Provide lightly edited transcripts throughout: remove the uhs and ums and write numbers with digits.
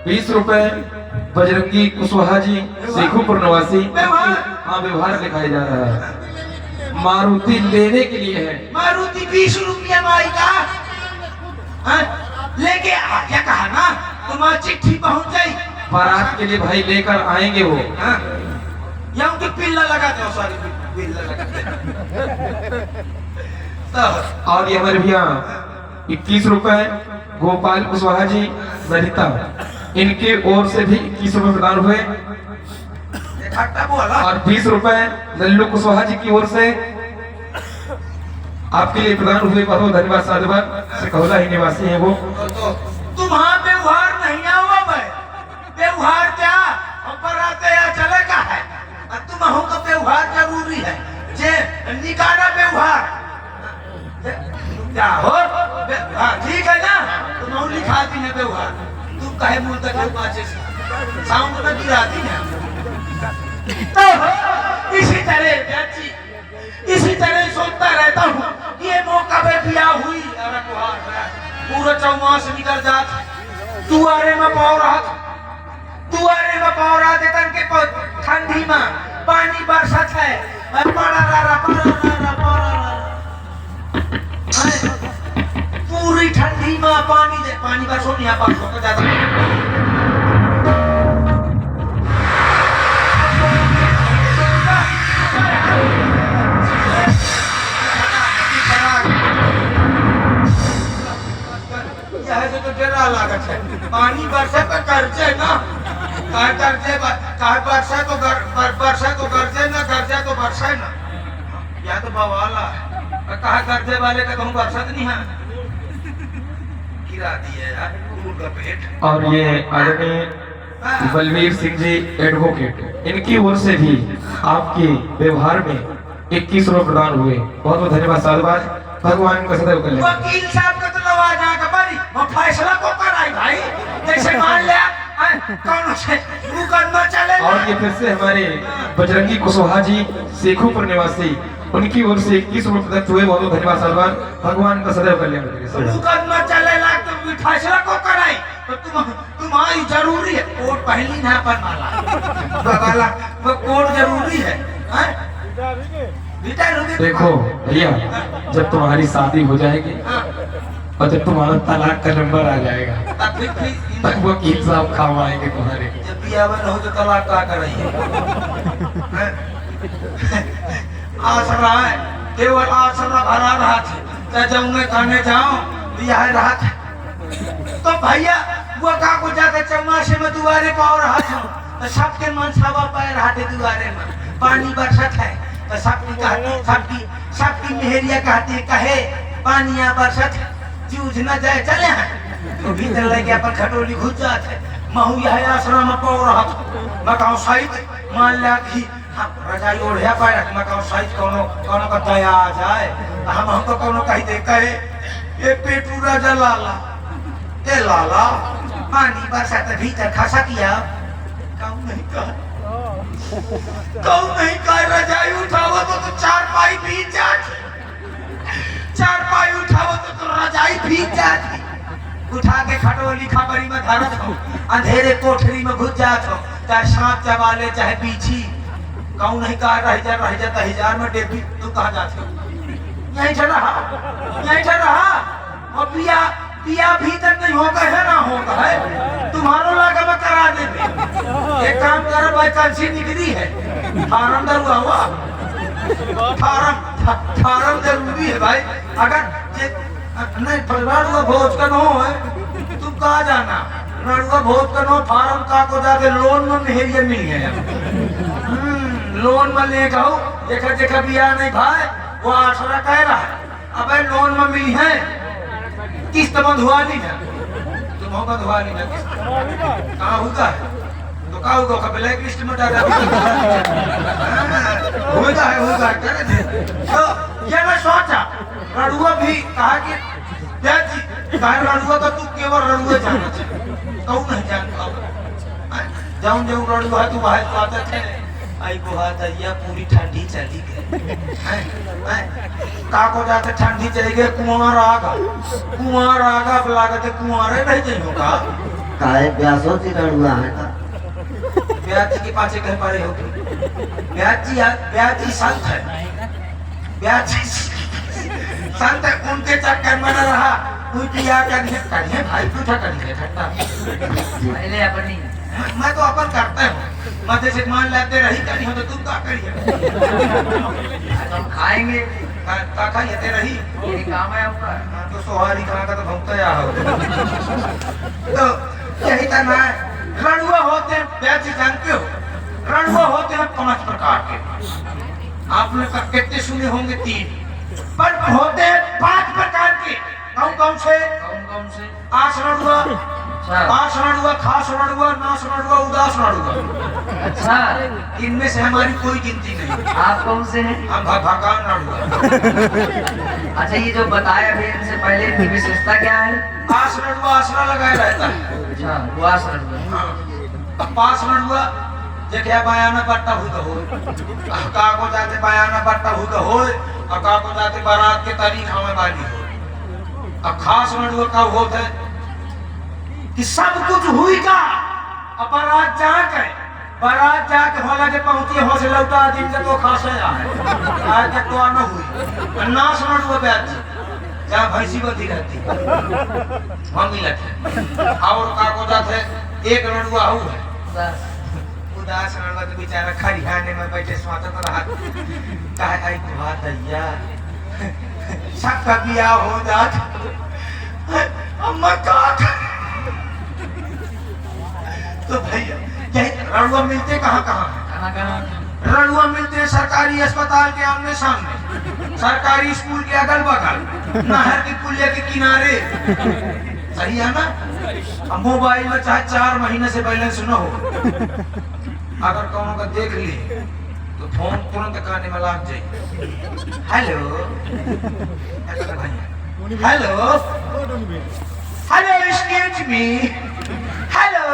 20 रुपए बजरंगी कुशवाहा जी शेखुपुर निवासी। हाँ, व्यवहार दिखाया जा रहा है। मारुति लेने के लिए है। मारुति 20 रुपया माई का लेके आ क्या कहा ना, तुम्हारी चिट्ठी पहुंच जाई। बारात के लिए भाई लेकर आएंगे वो। यहाँ की पिल्ला लगा दो, सॉरी पिल्ला लगा दो। और ये हमारे भैया 21 रुपए गोपाल कुशवाहा जी नरिता, इनके ओर से भी 21 रुपए प्रदान हुए। और 20 रुपए लल्लू कुशवाहा जी की ओर से आपके लिए प्रदान हुए। बहुत बहुत धन्यवाद। साधुवाद से कहला ही निवासी है वो। तुम्हारा व्यवहार नहीं हुआ भाई, व्यवहार क्या ऊपर आते या चले का है। तुम हो तो व्यवहार जरूरी है, जे निकाला व्यवहार क्या हो। ठीक है ना, तुम लिखा दी है व्यवहार। तुम कहे मुंह तक पाचे साउंड में गिराती है। तो इसी तरह सोचता रहता हूँ, ये मौका पे बिया हुई। अरे पूरा चौमास निकल जात, दुआरे में पाव रहा देतन के ठंडी में पानी बरसत है। पूरी ठंडी में पानी बरसो नहीं बरसो तो ज्यादा लागत है। पानी बरसे तो कर्जे ना, बरसा तो कर्जे ना, कर्जा तो बरसा ना। या तो बवाला है, कहा कर्जे वाले का कहूँ बरसत नहीं है, गिरा दिए यार का पेट। और ये आदरणीय बलवीर सिंह जी एडवोकेट, इनकी ओर से भी आपके व्यवहार में 21 रुपए प्रदान हुए। बहुत बहुत धन्यवाद। साधुवाद। भगवान का सदैव कल्याण। वकील साहब का तो नवाज आकर बड़ी वो फैसला को कराई भाई। जैसे मान लिया कौन से मुकदमा चले। और ये फिर से हमारे बजरंगी कुशवाहा जी शेखुपुर निवासी, उनकी ओर से 21 रुपए प्रदत्त हुए। बहुत बहुत धन्यवाद। साधुवाद। भगवान का सदैव कल्याण करे। मुकदमा चले ला तो फैसला को कराई तो तुम्हारी जरूरी है। कोर्ट पहली ना पर माला वो कोर्ट जरूरी है। देखो भैया, जब तुम्हारी शादी हो जाएगी और जब तुम्हारा तलाक का नंबर आ जाएगा तब वकील साहब काम आएंगे तुम्हारे। जब बियाह हो तो तलाक का कराइए। आसरा है केवल आसरा भरा रहा था, जब मैं खाने जाऊं बियाह रहा था तो भैया वो का को जाके चौमासे में दुआरे पाव रहा था तो सबके मन सवा पैर रहा दुआरे में पानी बरसत है। तो सबकी मेहरिया कहती कहे पानिया बरसत जूझ न जाए चले हैं तो भीतर लेके अपन खटोली घुस जाते। महू यह आश्रम में पाव रहा था। मैं कहूँ सहित मान लिया कि रजाई ओढ़िया पाए मैं कहूँ सहित कोनो का दया आ जाए हम हमको कोनो कही दे कहे ये पेटू राजा लाला ए लाला पानी बरसत भीतर खसा किया कहूँ नहीं कह रजाई उठाओ तो चार पाई भीग जाती। चार पाई उठाओ तो रजाई भीग जाती। उठा के खटोली खबरी में धरत हो, अंधेरे कोठरी में घुस जात हो, चाहे सांप चबा ले चाहे पीछी। कहूँ नहीं कहा रह जाता हजार में डेबी तू कहा जाते हो। यहीं रहा और पिया भीतर नहीं होगा है ना होगा है तुम्हारो लागा में करा देते। एक काम करो भाई, कंसी निकली है फार्म दरुआ हुआ फार्म जरूरी है भाई। अगर नहीं रड़ुआ भोज का नो है तुम कहा जाना रड़ुआ भोज का नो फार्म का को जाके लोन में मेहरिया मिल गया। लोन में ले गो देखा बिया नहीं भाई वो आसरा कह रहा है अब लोन में मिली है किस्त बंधुआ नहीं है। तुम होगा धुआ नहीं है कहाँ होगा तो कहा होगा ब्लैक लिस्ट में डाला होगा तो ये मैं सोचा रड़ुआ भी कहा कि रड़ुआ तो तू केवल रड़ुआ जाना चाहिए कहूँ नहीं जानता जाऊँ रड़ुआ तू बाहर पाते थे आई को दैया पूरी ठंडी चली गई का को जाते ठंडी चली गई कुआर आगा लागत कुआरे नहीं जाइयो का काहे प्यासो से लड़ुआ है का ब्याज जी के पाछे कह पड़े हो ब्याज जी संत है ब्याज जी संत है उनके चक्कर में न रहा तू किया करिए भाई तू था करिए ठट्टा पहले अपनी मैं तो अपन करता हूँ मैं जैसे मान लेते रही करी हो तो तुम क्या करिए हम खाएंगे का खाइए रही ये काम है आपका तो सोहारी खाना का तो भूखता या हो तो यही करना है रणुआ होते हैं ब्याज जी जानते हो रणुआ होते हैं 5 प्रकार के आपने कितने सुने होंगे 3 पर होते हैं 5 प्रकार के कौन से कौन से आस रणुआ अच्छा आस रणुआ खास रणुआ नास रणुआ उदास रणुआ अच्छा इनमें से हमारी कोई गिनती नहीं आप कौन से हैं हम भगवान रणुआ अच्छा ये जो बताया अभी इनसे पहले इनकी विशेषता क्या है आस रणुआ आसरा लगाए रहता है अच्छा वो आश्रम में पास रणुआ जे क्या बयाना बट्टा हुई तो हो का को जाते बयाना बट्टा हुई तो हो और का को जाते बारात के तारीख हमें वाली हो और खास रणुआ का होता है कि सब कुछ हुई का और बारात जाके होला के पहुंची हो से लौटा दिन से तो खासे आए आज तक तो आना हुई नाश रणुआ ब्याज जहाँ भैंसी बंधी रहती हम मिलते और का को जाते एक रणुआ हो है उदास रणुआ तो बेचारा खरियाने में बैठे स्वागत रहा कहे आई दुआ दैया सबका बियाह हो जात अम्मा का तो भैया यही रणुआ मिलते कहाँ कहाँ रणुआ मिलते हैं सरकारी अस्पताल के आमने सामने सरकारी स्कूल के अगल बगल नहर के पुलिया के किनारे सही है ना अब मोबाइल में चाहे 4 महीने से बैलेंस न हो अगर कौन का देख लिए तो फोन तुरंत काने में लाग जाए hello hello hello excuse me hello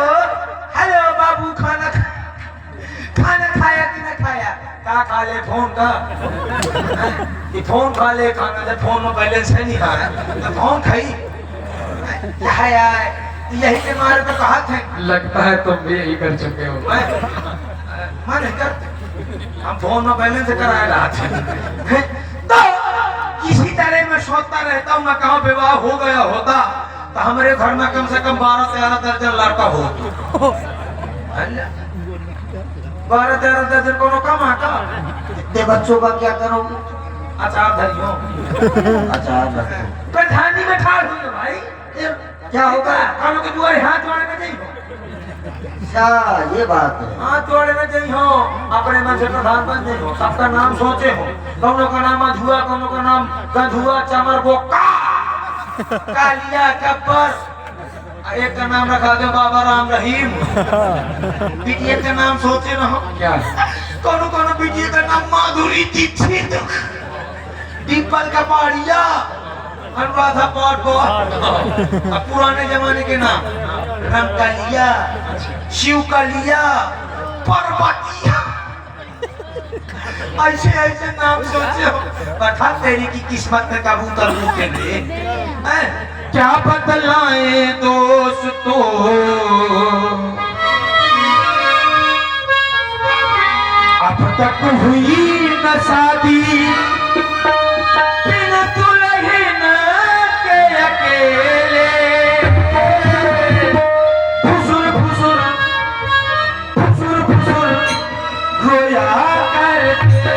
hello बाबू खाना खाया कि न खाया का खा ले फोन का ये फोन खा ले खाना जब फोन में बैलेंस है नहीं खा रहा तो फोन खाई है यार यही के मारे तो कहा थे लगता है तुम भी यही कर चुके हो मैं नहीं कर हम फोन में बैलेंस कराए रहा थे तो किसी तरह मैं सोचता रहता हूँ मैं कहाँ विवाह हो गया होता तो हमारे घर में कम से कम 12-13 दर्जन लड़का हो 12-13 दर्जन कोनो कम आका इतने बच्चों का क्या करोगे अचार धरियो अचार रखो प्रधानी में ठाड़ हुई भाई क्या होगा कानों के दुआरे हाथ जोड़े में नहीं हो अच्छा ये बात है हाथ जोड़े में नहीं हो अपने मन से प्रधान बन नहीं हो सबका नाम सोचे हो कौनों का नाम अधुआ कौनों का नाम गधुआ चमर बोका कालिया गब्बर एक का नाम रखा दो बाबा राम रहीम बिटिया का नाम सोचे न हो क्या कौनो कौनो बिटिया का नाम माधुरी दीक्षित दीपल का पाड़िया अनुराधा पाट पुराने जमाने के नाम रंगकालिया शिवकालिया पर्वतिया ऐसे ऐसे नाम सोचे हो बता तेरी की किस्मत में कबूतर मुके ले क्या बदलाए दोस्तों अब तक हुई न शादी बिना दुल्हन के अकेले फुसुर फुसुर फुसुर फुसुर रोया करते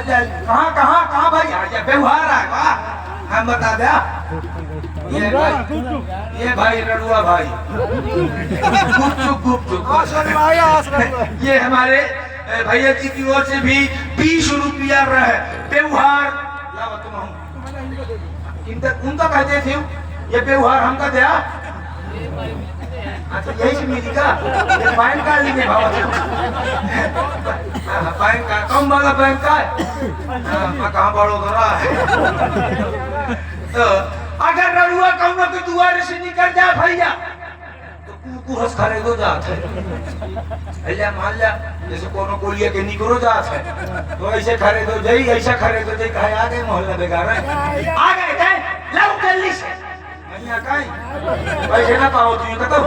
कहाँ कहाँ कहाँ भाई ये व्यवहार है वाह हम बता दे ये भाई रड़ुआ भाई गुपचुप ये हमारे भैया जी की ओर से भी 20 रुपया रहे व्यवहार उनका कहते थे ये व्यवहार हमका दिया अच्छा यही से मिली का ये पैन कार्ड लेने भाव पैन कार्ड कम वाला पैन कार्ड मैं कहाँ बड़ोदरा है तो अगर रड़ुआ कौनो के दुआरे से निकल जाए भैया तो कुहस खरीदो जात है भैया मान लिया जैसे कोनो कोलिया के निकलो जात है तो ऐसे खरीदो जाई ऐसा खरीदो जाई कहे आ गए मोहल्ला बेकार है आ गए थे लाओ जल्दी से नहीं काई पैसे ना पाओ तुम कतो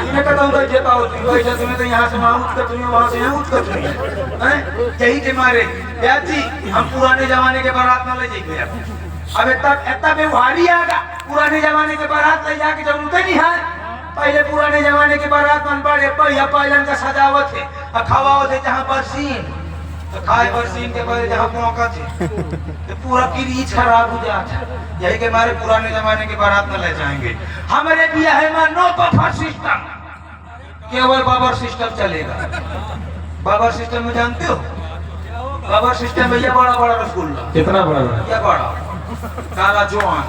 इन्हें कतो पैसे पाओ तुम पैसे तुम्हें तो यहाँ से वहाँ उठ कर तुम्हें वहाँ से यहाँ उठ कर तुम्हें हैं यही के मारे ब्याज जी हम पुराने जमाने के बारात में ले जाएंगे अब इतना व्यवहारी आगा पुराने जमाने के बारात ले जाके जरूरत नहीं है पहले पुराने जमाने के बारात में बड़े पहिया पालन का सजावट है और खवाओ थे जहाँ बरसीन तो खाए बरसीन के पहले जहाँ मौका थे तो पूरा किरीच खराब हो जाता यही के हमारे पुराने जमाने के बारात में ले जाएंगे हमारे ब्याह में नो बफर सिस्टम केवल बफर सिस्टम चलेगा बफर सिस्टम में जानते हो बफर सिस्टम में ये बड़ा बड़ा रसगुल्ला कितना बड़ा बड़ा क्या बड़ा काला जवान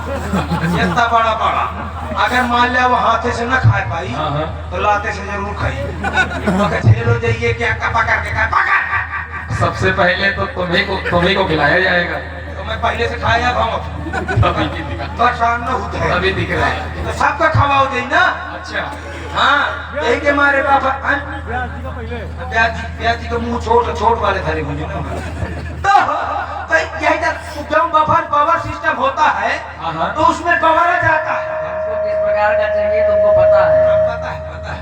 इतना बड़ा बड़ा अगर मान लिया वो हाथे से न खाए पाई तो लाते से जरूर खाई झेलो जाइए क्या पकड़ के पकड़ सबसे पहले तो तुम्ही को खिलाया जाएगा तो मैं पहले से खाया परेशान न होते अभी दिख रहा है तो सबका खवाओ दे ना अच्छा हाँ यही के मारे पापा ब्याजी का मुंह छोट छोट वाले थारे मुझे तो यही जब बफर सिस्टम होता है तो उसमें बवरा जाता है हमको किस प्रकार का चाहिए तुमको पता है पता है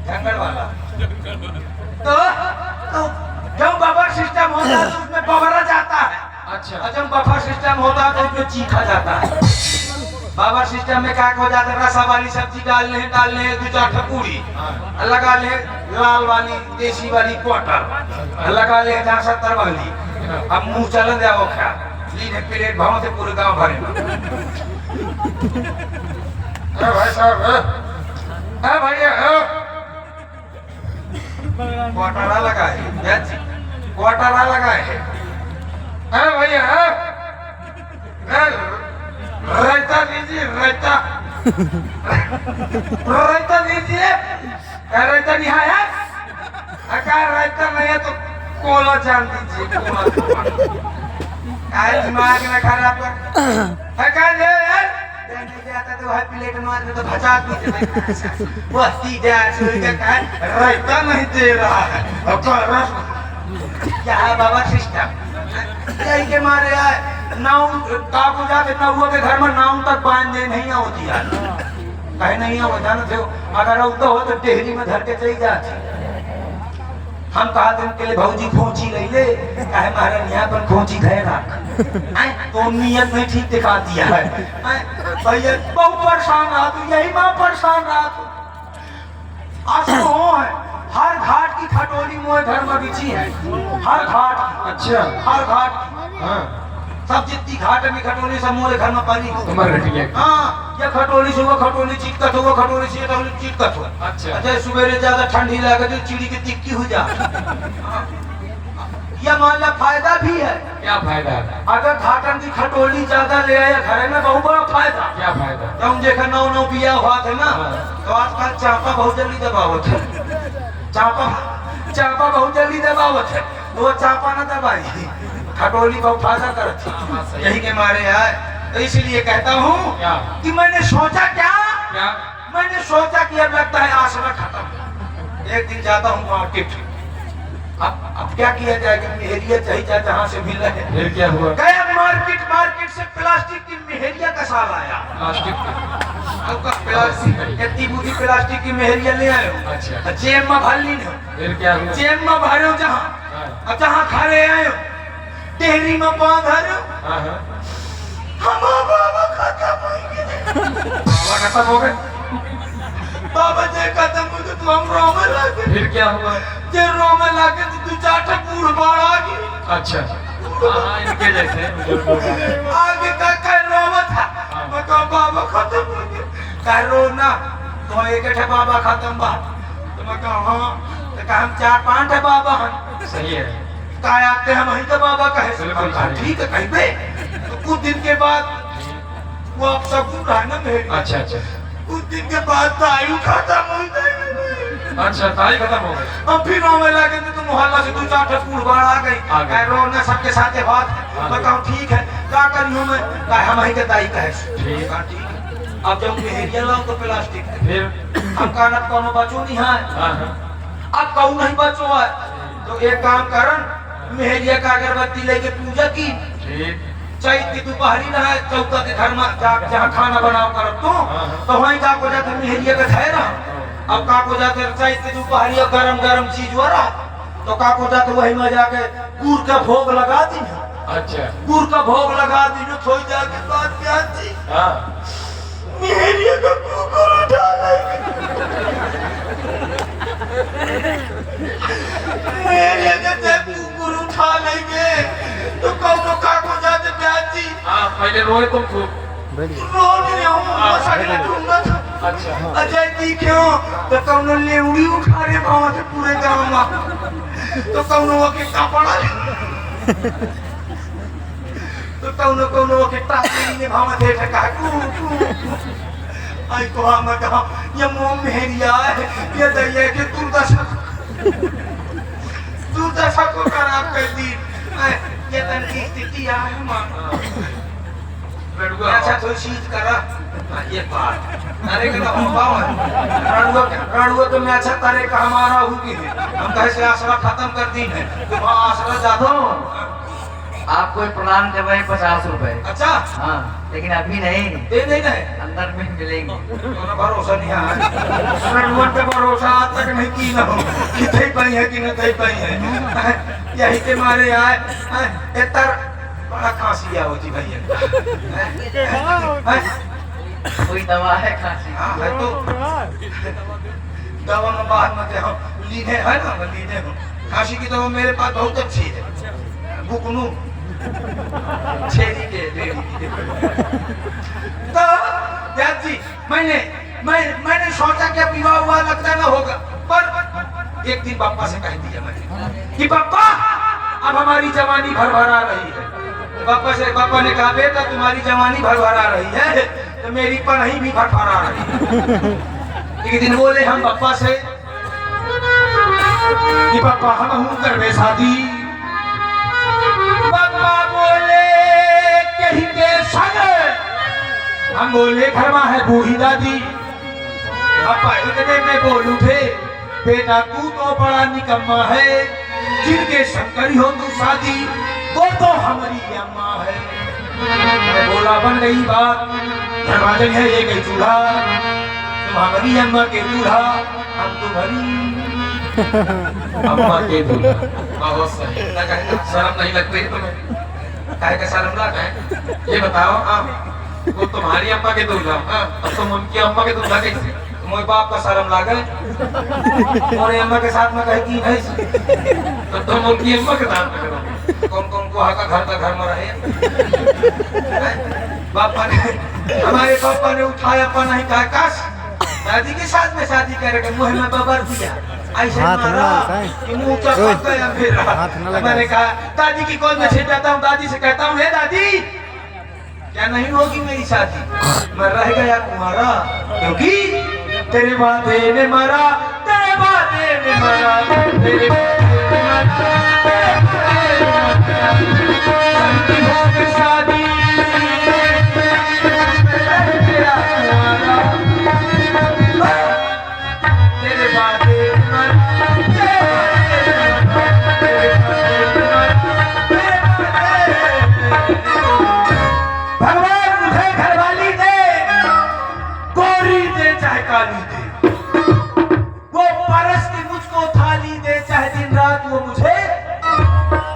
जंगल वाला तो जब बफर सिस्टम होता है तो उसमें बवरा जाता है अच्छा और जब बफर सिस्टम होता है तो उसमें चीखा जाता है बफर सिस्टम में क्या हो जाता है रसा वाली सब्जी डालने दो चार ठपूरी लगा ले लाल वाली देसी वाली क्वार्टर लगा ले 70 वाली अब मुंह चलन जाओ खा लीने प्लेट भाव से पूरे गांव भरे भाई साहब भैया क्वार्टरा लगा है क्वार्टरा लगा है भैया रायता दीजिए रायता रायता दीजिए रायता नहीं है अगर रायता नहीं है तो कोला जान दीजिए कोला दिमाग में खराब कर यार तो है प्लेट मार में तो भचा दीजिए बस्ती दे रायता नहीं दे रहा है क्या है बाबा सिस्टम यही के मारे यार नाव काबू जाके नहुआ के घर में नाव तक बांध दे नहीं होती यार कहीं नहीं हो जानते हो अगर तो हो तो टेहरी में धर के चली जाती हम कहा दिन के लिए भौजी खोची ले ले कहे महाराज यहाँ पर खोची धरे रख तो नियत में ठीक दिखा दिया है भैया बहुत परेशान रहा तू यही माँ परेशान रहा तू आज तो है हर घाट की खटोली मोए घर में बिछी है हर घाट अच्छा हर घाट हाँ सब जितनी घाट में खटोली सब मोरे घर में पानी तुम्हारे घटिया हाँ ये खटोली से वो खटोली चिटकत हो वो खटोली से चिटकत हो अच्छा सवेरे ज्यादा ठंडी लगे तो चिड़ी की टिक्की हो जा यह मान ला फायदा भी है क्या फायदा है अगर घाटन की खटोली ज्यादा ले आया घर में बहुत बड़ा फायदा क्या फायदा जब देखा नौ पिया हुआ थे ना तो आजकल चापा बहुत जल्दी दबावत है चापा बहुत जल्दी दबावत है तो वो चापा ना दबाई खटोली बहुत फायदा करती यही के मारे यार तो इसलिए कहता हूँ कि मैंने सोचा क्या मैंने सोचा कि अब लगता है आसरा खत्म एक दिन जाता हूँ मार्केट अब क्या किया जाए कि मेहरिया चाहिए जहाँ से मिल रहे फिर क्या हुआ गया मार्केट से प्लास्टिक की मेहरिया का साल आया प्लास्टिक की मेहरिया ले आए अच्छा जेब में भर ली फिर क्या हुआ जेब में भरे जहाँ जहाँ खड़े आए टेहरी में बांध हम बाबा खत्म हो गए बाबा जे खत्म हो गए तो हम रोमे लगे फिर क्या हुआ जे रोमे लगे तो 2-4 बूढ़ बाढ़ आ गई अच्छा हाँ इनके जैसे आगे का कह रोवा था मैं कहा बाबा खत्म हो गया कह रो ना तो एक है बाबा खत्म बा तो मैं कहा हाँ तो कहा हम 4-5 है बाबा हैं सही है काय आते हैं वहीं तो बाबा कहे बिल्कुल कहा, सही। ठीक है कहीं पे तो कुछ दिन के बाद वो आप सब रहा ना मेरे अच्छा अच्छा कुछ दिन के बाद तो आयु खत्म हो गई अच्छा ताई खत्म हो गई हम फिर रोने लगे तो मोहल्ला से 2-4 ठकुर बाढ़ आ गई आ गई। कह रोना सबके साथ बात आ मैं गई। कहूँ ठीक है क्या करियो मैं कहा हम ही के दाई कहे ठीक। कहा ठीक है अब जब मेहरिया लाऊं तो प्लास्टिक फिर हम कहना कोनो बचो नहीं है हाँ हाँ अब कहूँ नहीं बचो है तो एक काम करन मेहरिया का अगरबत्ती लेके पूजा की ठीक चैत की दोपहरी ना है चौका के घर में जहाँ खाना बनाओ कर तो वहीं का को जाते मेहरिया के थे ना अब का को जाते चैत की दोपहरी गरम गरम चीज हो रहा तो का को जाते वही में जाके गुड़ का भोग लगा दी ना अच्छा गुड़ का भोग लगा दी ना थोड़ी जाके बात क्या थी हाँ मेहरिया का कुकर उठा मेहरिया के जब कुकर उठा लेंगे तो कौनो का को जाते प्याजी हाँ पहले रोए तुम खूब रोड में हूँ साड़ी में ढूंढना था अच्छा अजय जी क्यों तो कौनो लेउड़ी उठा रे भाव से पूरे गांव में तो कौनो के कपड़ा तो कौनो के टाटी में भाव दे ठका आई को हम कहा ये मोम मेहरिया है ये दैया के दुर्दशा को खराब कर दी ये तन की स्थिति है मां अच्छा तो चीज करा ये बात अरे के हम पाओ रणुआ तो मैं अच्छा करे का हमारा होगी हम कैसे आसरा खत्म कर दी है तो वहां आसरा जाता आपको एक प्रदान कर रहे हैं 50 रुपए। अच्छा हाँ लेकिन अभी नहीं, दे नहीं अंदर में मिलेंगे। तो भरोसा नहीं है रणुआ पे भरोसा आज तक नहीं की ना हो कि थई पाई है कि नहीं थई पाई है यही के मारे आए इतर बड़ा खांसी होती भैया कोई दवा है खांसी? हाँ है तो दवा में बाद में हम लीने है ना लीने हो खांसी की दवा मेरे पास बहुत अच्छी है बुकनू छेरी के तो याद जी मैंने सोचा कि विवाह हुआ लगता ना होगा पर एक दिन पापा से कह दिया मैंने कि पापा अब हमारी जवानी भरभरा रही है पापा ने कहा बेटा तुम्हारी जवानी भरभरा रही है तो मेरी पढ़ाई भी भरभरा रही है एक दिन बोले हम पापा से कि पापा हम हूं करवे शादी पापा बोले कहीं के संग हम बोले घर में है बूढ़ी दादी पापा इतने में बोल उठे बेटा तू तो बड़ा निकम्मा है जिनके शंकरी हो तू शादी वो तो हमारी अम्मा है मैं बोला बन गई बात धर्माजन है ये गई चूल्हा तुम हमारी अम्मा के दूल्हा हम तुम्हारी अम्मा के दूल्हा बहुत सही शर्म नहीं लगती तुम्हें काहे का शर्म लगा है ये बताओ वो तुम्हारी अम्मा के दूल्हा अब तुम उनकी अम्मा के दूल्हा कैसे मोए बाप का शर्म लागे और अम्मा के साथ में कहती है तो तुम उनकी अम्मा के साथ में करोगे कौन को हाका घर में रहे पापा ने हमारे पापा ने उठाया अपन नहीं कहा काश दादी के साथ में शादी करेगा मुँह में बबर दिया ऐसे मारा कि मुंह चपक गया मेरा मैंने कहा दादी की कॉल में छिटाता हूँ दादी से कहता हूँ हे दादी क्या नहीं होगी मेरी शादी मैं रह गया कुमारा क्योंकि तेरे बादे ने मारा तेरे बादे ने मारा तेरे शादी तेरे बादे भगवान मुझे घरवाली दे गोरी दे चाहे काली दे वो परस की मुझको थाली दे चाहे दिन रात वो मुझे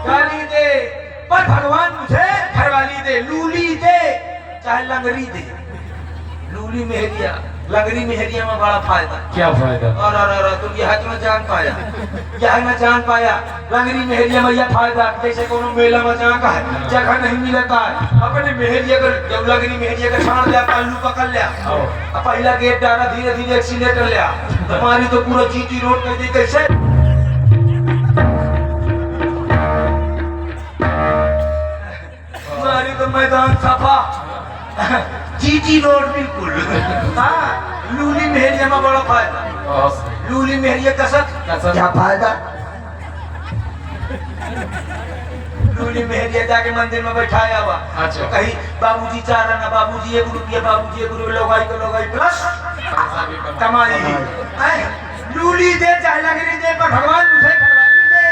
गाली दे पर भगवान मुझे घरवाली दे लूली दे चाहे लंगरी दे लूली मेहरिया लगरी मेहरिया में बड़ा फायदा। क्या फायदा? और तुम यह तो न जान पाया, यह न जान पाया। लगरी मेहरिया में यह फायदा, जैसे कोनो मेला में जाकर है जगह नहीं मिलता है, अपने मेहरिया का जब लगरी मेहरिया का छाड़ लिया, पल्लू पकड़ लिया, अब पहला गेट डाला, धीरे धीरे एक्सीलेटर लिया, हमारी तो पूरा जीटी रोड कर दी। कैसे हमारी तो मैदान सफा, जीटी रोड बिल्कुल। हाँ, लूली मेहरिया में बड़ा फायदा। लूली मेहरिया कसक क्या फायदा? लूली मेहरिया जाके मंदिर में बैठाया हुआ। अच्छा। तो कहीं बाबूजी चाह रहा ना, बाबूजी 1 रुपया, बाबूजी 1 रुपया, लोगाई प्लस कमाई। लूली दे चाहे लगनी दे, पर भगवान मुझे खड़वानी दे।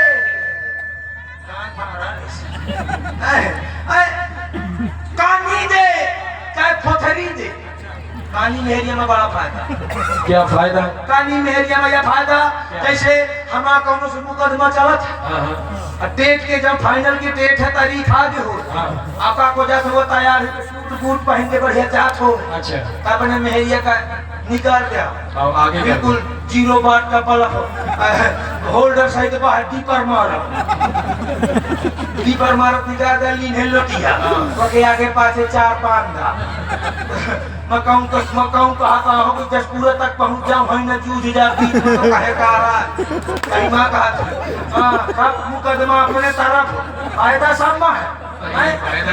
कानी दे चाहे फोथरी दे, कानी मेहरिया में बड़ा फायदा। क्या फायदा? कानी मेहरिया में यह फायदा, जैसे हमारा कौनो से मुकदमा चलत है, डेट के जब फाइनल की डेट है, तारीख आ गई हो, आपका को जात हो तैयार है, सूट बूट पहन के बढ़िया जात हो, अच्छा, अपने मेहरिया का निकाल दिया, और आगे बिल्कुल 0 वाट का बल्ब होल्डर सहित बाहर दीपर मारत निकाल दिया, लीन लोटिया के आगे पाछे 4-5 दा मकाऊ कहता हूँ कि जसपुरा तक पहुँच जाऊँ, वहीं न जूझ जाती तो कहे का रहा कहीं माँ कहा मुकदमा अपने तरफ, फायदा सामना है।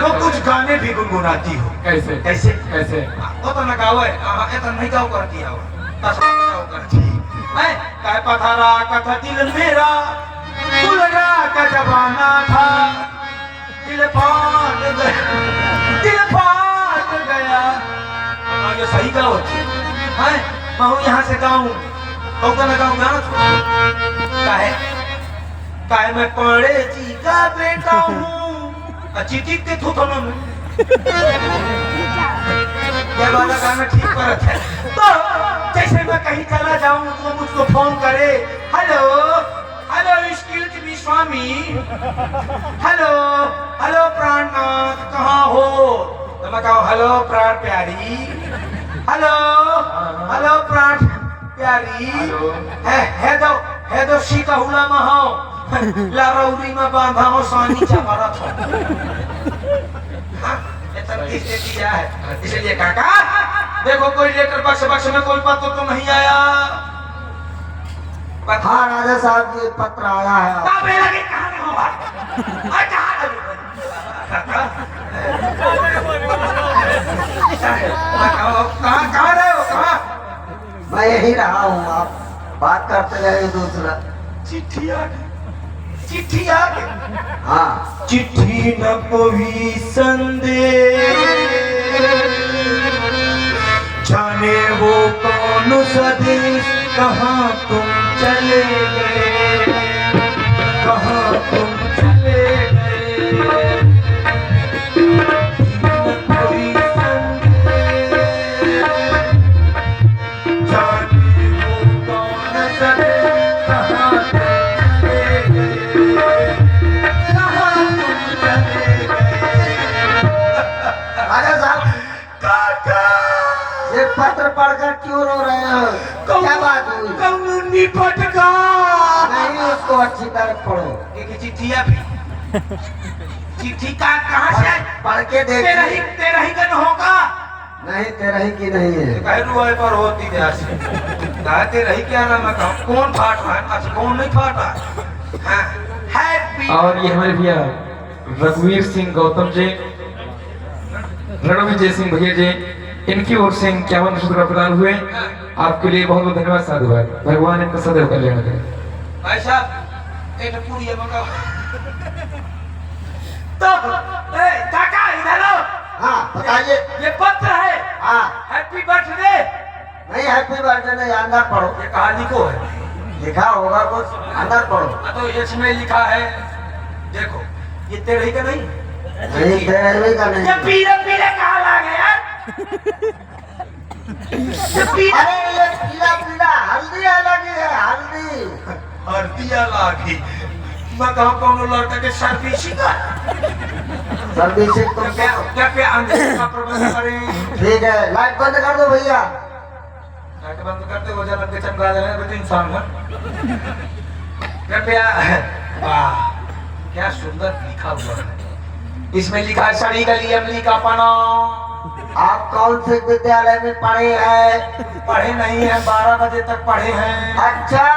वो कुछ गाने भी गुनगुनाती हो। कैसे? कैसे? कैसे? वो तो न गावे, ये तो नहीं गाओ करती है, तसला गाओ करती है। काय पथरा कथा दिल मेरा दुलरा का जमाना था, दिल फाट गया, दिल फाट गया। ये सही गाओ है, मैं हूँ यहाँ से गाऊं तो न गाऊं ना, काहे मैं पड़े जी का बेटा हूँ, चिट्ठी के थू थोड़ा में ये वाला गाना ठीक करत है। तो जैसे मैं कहीं चला जाऊं तो मुझको फोन करे, हेलो हेलो स्किल्ड बी स्वामी, हेलो हेलो प्राणनाथ कहाँ हो, तो मैं कहूँ हेलो प्राण प्यारी, हेलो हेलो प्राण प्यारी, है दो सीता हुला महा लारौरी में बांधा हो, सानी चमरत हो। किया है, इसलिए काका देखो कोई लेटर बक्स में कोई पत्र तो नहीं आया। हाँ राजा साहब जी, पत्र आया है। लगे कहाँ में हो कहाँ रहे हो, कहाँ? मैं यही रहा हूँ, आप बात करते रहे दूसरा। चिट्ठी आ गई, चिट्ठी आ गई। हाँ, चिट्ठी न कोई संदेश, जाने वो कौन सा देश, कहाँ तुम चले गए, कहाँ तुम चले गए। न कोई संदेश, जाने वो कौन सा देश, कहाँ तुम चले गए, कहाँ तुम चले गए। राजा साहब काका ये पत्र पढ़कर क्यों रो रहे हो? क्या बात हुई? कानूनी फटका नहीं, उसको अच्छी तरह पढ़ो। देखिए चिट्ठिया भी, चिट्ठी का कहाँ से आई? पढ़ के तेरा देखिए। ही गन होगा। नहीं, तेरा ही की नहीं है। कह रुआए पर होती जैसे कहते रही क्या नाम है, कौन फाट रहा है? अच्छा कौन नहीं फाटा है? हैप्पी। और ये हमारे भैया रघुवीर सिंह गौतम जी, रणवीर जय सिंह भैया जी, इनकी ओर से 51 शुक्र प्रदान हुए। आपके लिए बहुत बहुत धन्यवाद साधु भाई, भगवान इनका सदैव कल्याण करे। भाई साहब एक पूरी है मका तो काका इधर आओ। हाँ बताइए। ये पत्र है। हाँ, हैप्पी बर्थडे। नहीं हैप्पी बर्थडे नहीं, अंदर पढ़ो। ये कहानी को है, लिखा होगा कुछ, अंदर पढ़ो। तो इसमें लिखा है, देखो ये तेरे का नहीं, नहीं तेरा ही का नहीं। ये पीले पीले कहाँ लागे यार? ये पीला अरे ये पीला पीला हल्दी अलग है, हल्दी। हल्दिया लागी। मैं कहूँ कौन लड़का के सर्विसिंग सर्विसिंग तुम क्या क्या क्या अंदर का प्रबंध करें। ठीक है, लाइट बंद कर दो भैया। के बंद करते हो जब के चमका दे रहे हैं इंसान का कृपया वाह क्या सुंदर लिखा हुआ है इसमें लिखा है सड़ी गली अमली का पना आप कौन से विद्यालय में पढ़े हैं? पढ़े नहीं है 12 बजे तक पढ़े हैं अच्छा,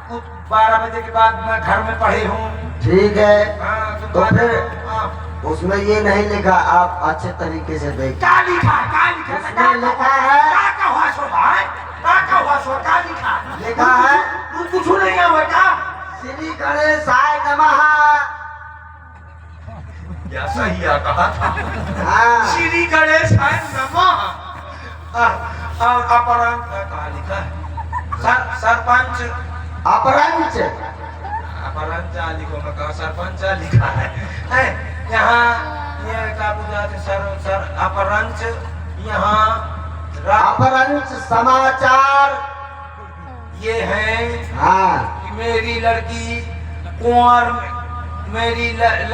कुछ 12 बजे के बाद मैं घर में पढ़े हूँ ठीक है। हाँ, तो फिर हाँ। उसमें ये नहीं लिखा, आप अच्छे तरीके से देखिए। क्या लिखा है? क्या लिखा है? उसमें लिखा है, क्या हुआ सो भाई? क्या हुआ सो? क्या लिखा है? लिखा है तू कुछ नहीं है हुआ क्या? श्री गणेशाय नमः। या सही आ कहा था हाँ, श्री गणेशाय नमः। अपरांत कहा लिखा है सरपंच अपरंच। अपरांत लिखो मैं कहा सरपंच लिखा है यहाँ ये क्या बुझाते सर अपरांत यहाँ अपरंच समाचार। ये है हाँ, कि मेरी लड़की कुंवर मेरी लड़की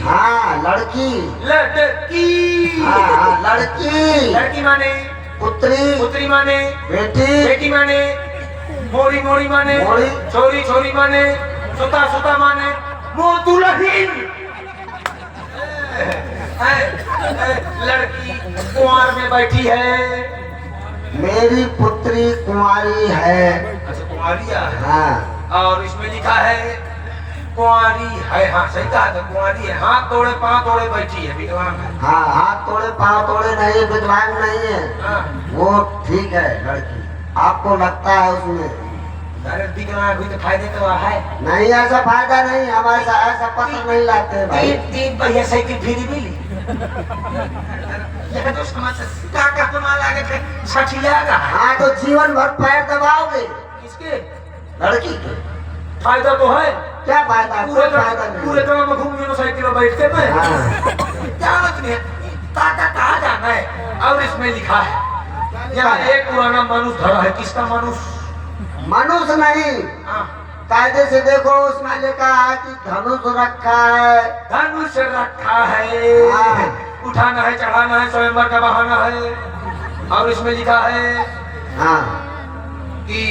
हाँ लड़की। लड़की हाँ लड़की। लड़की माने पुत्री, पुत्री माने बेटी, बेटी माने मोरी मोरी माने मोरी, छोरी छोरी माने सुता सुता माने मोतुलहीन लड़की कुंवर में बैठी है। मेरी पुत्री कुंवारी है। अच्छा कुंवारिया है हाँ, और इसमें लिखा है कुंवारी है। हाँ सही कहा था कुंवारी है। हाथ तोड़े पांव तोड़े बैठी है विद्वान है। हाँ हाथ तोड़े पाँव तोड़े नहीं, विद्वान नहीं है हाँ वो, ठीक है लड़की। आपको लगता है उसमें अरे विकलांग हुई तो फायदे तो है नहीं, ऐसा फायदा नहीं, हमारे ऐसा पत्र नहीं लाते भाई। तीन पहिया साइकिल फ्री मिली यह तो समझ का कमा लागे थे 60,000 का। हाँ तो जीवन भर पैर दबाओगे किसके लड़की के। फायदा तो है क्या फायदा? पूरे कोई फायदा पूरे नहीं। तरह में घूम गए साइकिल में बैठ के मैं हाँ, जानत नहीं ताका कहा जाना है। और इसमें लिखा है यहाँ एक पुराना मनुष्य धरा है। किसका मनुष्य? मनुष्य नहीं, हाँ, कायदे से देखो उसमें लिखा है कि धनुष रखा है। धनुष रखा है। हाँ। उठाना है चढ़ाना है स्वयंवर का बहाना है। और इसमें लिखा है हाँ, कि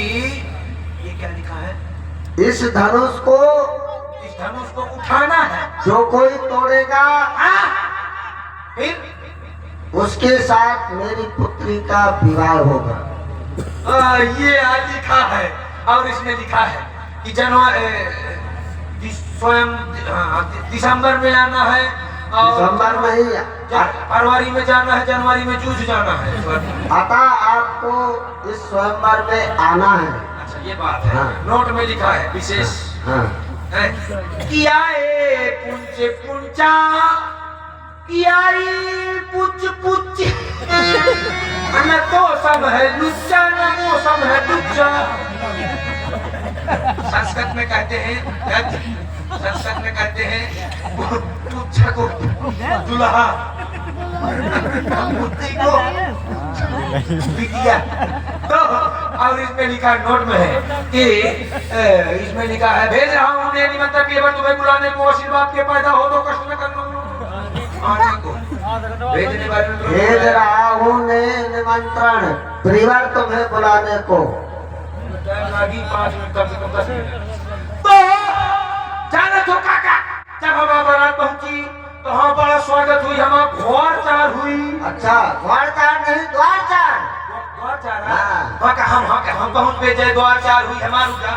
ये क्या लिखा है? इस धनुष को इस धनुष को उठाना है। जो कोई तोड़ेगा हाँ? फिर उसके साथ मेरी पुत्री का विवाह होगा। ये लिखा है। और इसमें लिखा है कि स्वयं दिसंबर में आना है और दिसंबर नहीं, फरवरी में जाना है, जनवरी में जूझ जाना है। अतः आपको इस स्वयंवर में आना है। अच्छा ये बात है। हाँ। नोट में लिखा है विशेष हाँ, किया पुंच पुंचा किया पुच पुच न तो सब है लुच्चा न वो सब है लुच्चा। संस्कृत में कहते हैं संस्कृत में कहते हैं पुच्छ को दुल्हा पुत्री को बिटिया। तो और इसमें लिखा नोट में है कि इसमें लिखा है भेज रहा हूँ उन्हें निमंत्रण केवल तुम्हें बुलाने को, आशीर्वाद के पैदा हो तो कष्ट न करना आने को। भेजने वाले भेज रहा हूँ निमंत्रण परिवार तुम्हें बुलाने को। लगी 5 मिनट कम से कम 10 मिनट। तो जाना तो काका जब हमारा बारात पहुंची तो हाँ बड़ा स्वागत हुई, हमारा घोर चार हुई। अच्छा, द्वार चार नहीं, द्वार चार। द्वार चार हाँ। हम पहुंच पे जाए द्वार चार हुई हमारू जा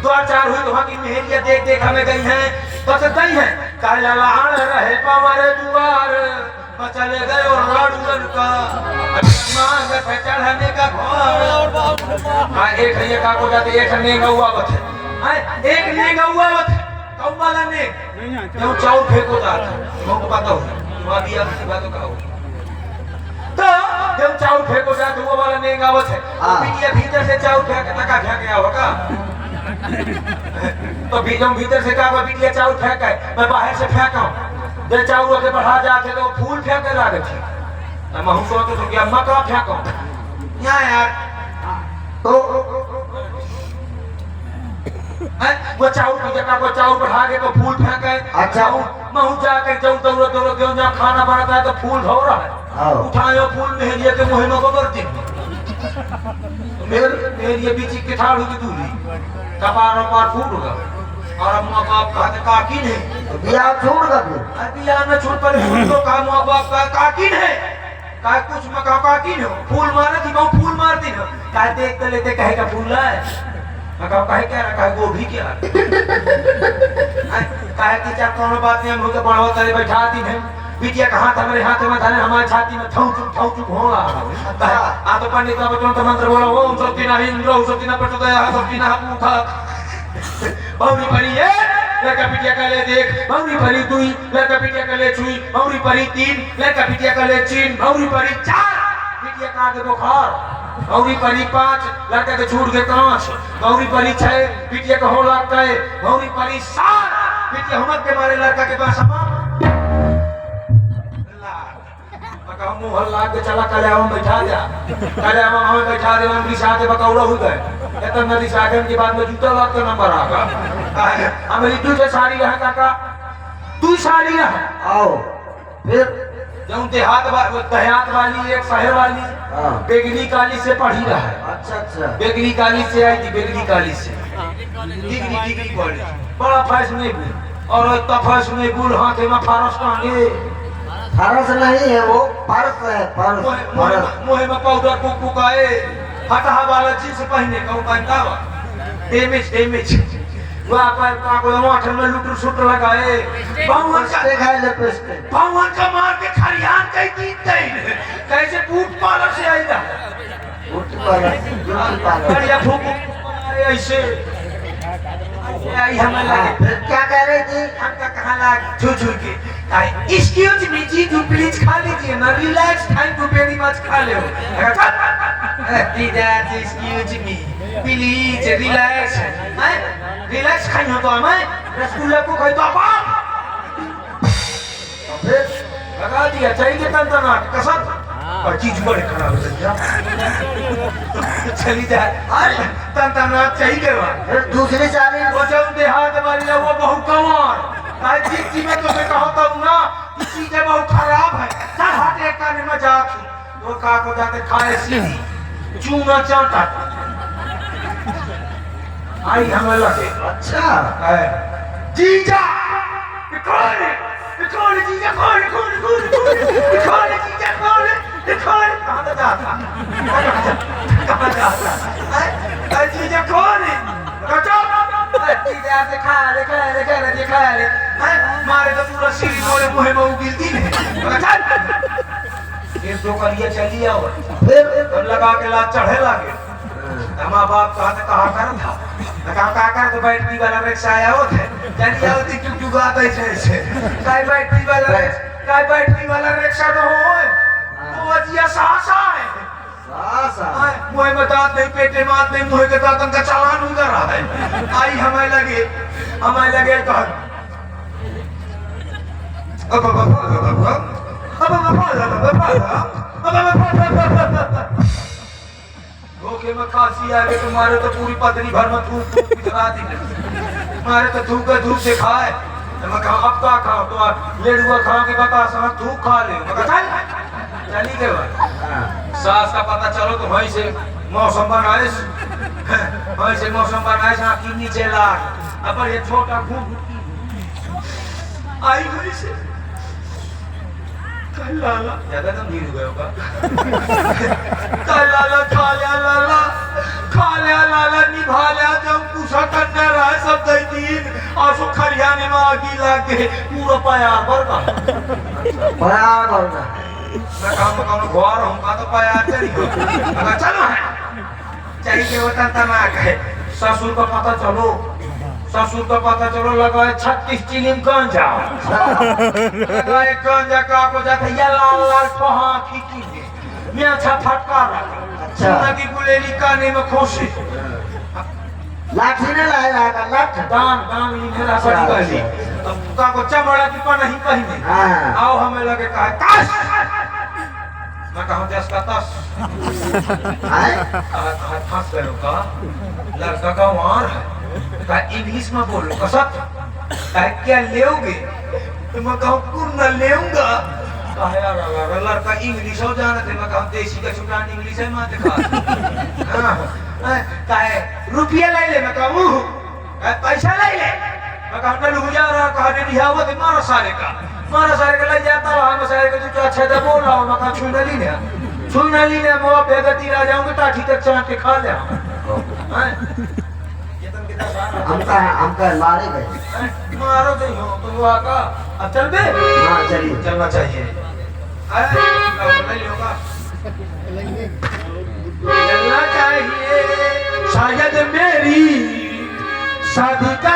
द्वार चार हुई तो वहाँ की मेहरिया देख देख हमें गई हैं बस गई हैं काला लाड़ रहे पावर दुआर बचल गए और लाड़ून का मांग पे चढ़ने का घोर। हाँ एक है का को जाते एक ने गौवा बत है एक ने गौवा बत कौवा ने क्यों चाउ फेंको जाता हमको पता हो वहाँ भी आपकी बातों का हो तो जब चाउर फेंको जाते वो वाला नहीं गावत है बिटिया भीतर से चाउर फेंक टका फेंक गया होगा तो जब भीतर से कहा बिटिया चाउर फेंक है मैं बाहर से फेंका जब चाउर के बढ़ा जाते तो फूल फेंके लागे थे मैं हूँ सोचते तो क्या मका फेंको यहाँ यार तो वो चाउर की जगह वो चाउर बढ़ा के तो फूल फेंके। अच्छा मैं जाकर जाऊँ दौड़ो दौड़ो क्यों जहाँ खाना बनाता है तो फूल धो रहा है उठायो फूल मेहरिया के मुँह में गोबर दिन मेरी बीची के ठाड़ू की दूरी कपार पार फूट गया और अब माँ बाप का काकी नहीं बिया छोड़ का फिर बिया न छोड़ पर फूल तो का माँ बाप का काकी है का कुछ मका काकी हो फूल मारे थी मैं फूल मारती हो का देख तो लेते कहे का फूल है मका कहे क्या रखा है गोभी क्या कहे कि चार कोनो बात नहीं हम तो बढ़ो तेरे बैठा दी है बिटिया का हाथ हमारे हाथ में धाने हमारे छाती में थौ चुप होगा आ तो पंडित का बचन तो मंत्र बोलो ओम शक्ति ना इंद्र शक्ति ना प्रचोदया शक्ति ना मुखा बहुरी परी है लड़का पिटिया का ले देख बहुरी परी दुई लड़का पिटिया का ले छुई बहुरी परी तीन लड़का पिटिया का ले चीन बहुरी परी चार पिटिया का आगे बुखार बहुरी परी पांच लड़का के छूट के कांच बहुरी परी छह पिटिया का हो लगता है बहुरी परी सात पिटिया हुमक के मारे लड़का के पास मुँह लाग के चला कल्याण बैठा जा कल्याण हमें बैठा दे हम दिशा के बकौड़ा हो गए तब नदी सागर के बाद में जूता लाग का नंबर आगा हमारी तू से साड़ी रहा काका तू साड़ी रहा आओ फिर जब देहात वाली एक शहर वाली बेगनी काली से पढ़ी रहा है अच्छा बेगनी काली से आई थी बेगनी काली से डिग्री कॉलेज बड़ा फैशनेबल और इतना फैशनेबल हाथ में फारस टांगे फारस नहीं है वो फारस है फारस मुँह में पाउडर कुकाए हटा वाला जींस पहने कहूँ पहनता डैमेज वहाँ पर का कोई माथे में लुटर सुटर लगाए बावन का मार के खरियान कई जीत गई कैसे बूट पालर से आई था बूट पालर बढ़िया फूक ऐसे आई हमें लगे क्या कह रही थी हमका कहाँ लाग छू के एक्सक्यूज मी जी तू प्लीज खा लीजिए ना relax thank you very much खा लो please excuse me please relax relax खाई हो तो हमें रसगुल्ला को खाई तो बाप फिर लगा दिया चाहिए तंतना कसम और चीज बड़े खराब हो जा चली जाए अरे तंतना चाहिए फिर दूसरी साड़ी वो जब देहात वाली है वो बहु कमार जी में तो मैं कहता हूँ ना कि चीजें बहुत खराब है चल हट एक काने में जाती तो का को जाते खाए सीधी चूना चाटा आई हमें लगे अच्छा जीजा कौन जीजा कौन जीजा कौन कहाँ जाता जीजा कौन खा ले मारे तो पूरा सिर मोरे मुँह में उगिलती है एक दो करिया चली आओ फिर लगा के लात चढ़े लागे माँ बाप कहा कर था कहा तो बैटरी वाला रिक्शा आया हो थे चली आओ थी टुक टुक आता ऐसे बैटरी वाला रिक्शा तो हो वो अजिया सासा है मुँह में दांत नहीं पेटे मात नहीं मुँह के दांत का चालान उधर रहा है आई हमें लगे कहा धोखे में खांसी आ गई तुम्हारे तो पूरी पत्नी भर में थूक पिघला दी तुम्हारे तो धूप से खाए मैं कहा अब क्या खाओ तो लेडुआ खाओ कि बता समझ धूप खा ले चली गए सास का पता चलो तो वहीं से मौसम बनाए हाँ की नीचे लाग अब ये छोटा घूम आई हुई से लाला ज्यादा तो भीड़ गए होगा लाला निभा लिया जब पूछा करने रहा सब दिन और सो खरियाने में आगी लागे पूरा प्यार भरना मैं काम घर हूँ का तो प्यार चली चलो चाहिए वो तना गए ससुर का पता चलो लगा 36 चिलिम गांजा लगाए गांजा का को जाता या लाल पहा खींची मैं अच्छा फटकार अच्छा की गुलेली काने में खोसे लाठी ने लाया लाठ दाम ली मेरा बड़ी गाली का को चमड़ा की पा नहीं पहने आओ हमें लगे कहा काश मैं कहूं जस का तस फंस गए का लड़का का वार है का इंग्लिश में बोलो कसक का क्या लेओगे तो मैं कहूँ कुर्न लेऊंगा लड़का इंग्लिश हो जाना थे मैं कहूँ देसी का छुटान इंग्लिश है माते काहे रुपया ले ले मैं कहूँ पैसा ले ले मैं कहूँ लू जा रहा कहा दिया हुआ थे मारा सारे का ले जाता रहा मैं सारे का जो अच्छा था बोल रहा हूँ मैं कहूँ छुई ली ने मैं बेगती आ जाऊंगी टाठी तक चाट के खा ले हमका मारे गए मारो तो हो तो वो आका अब चल बे हाँ चलिए चलना चाहिए चलना चाहिए शायद मेरी शादी का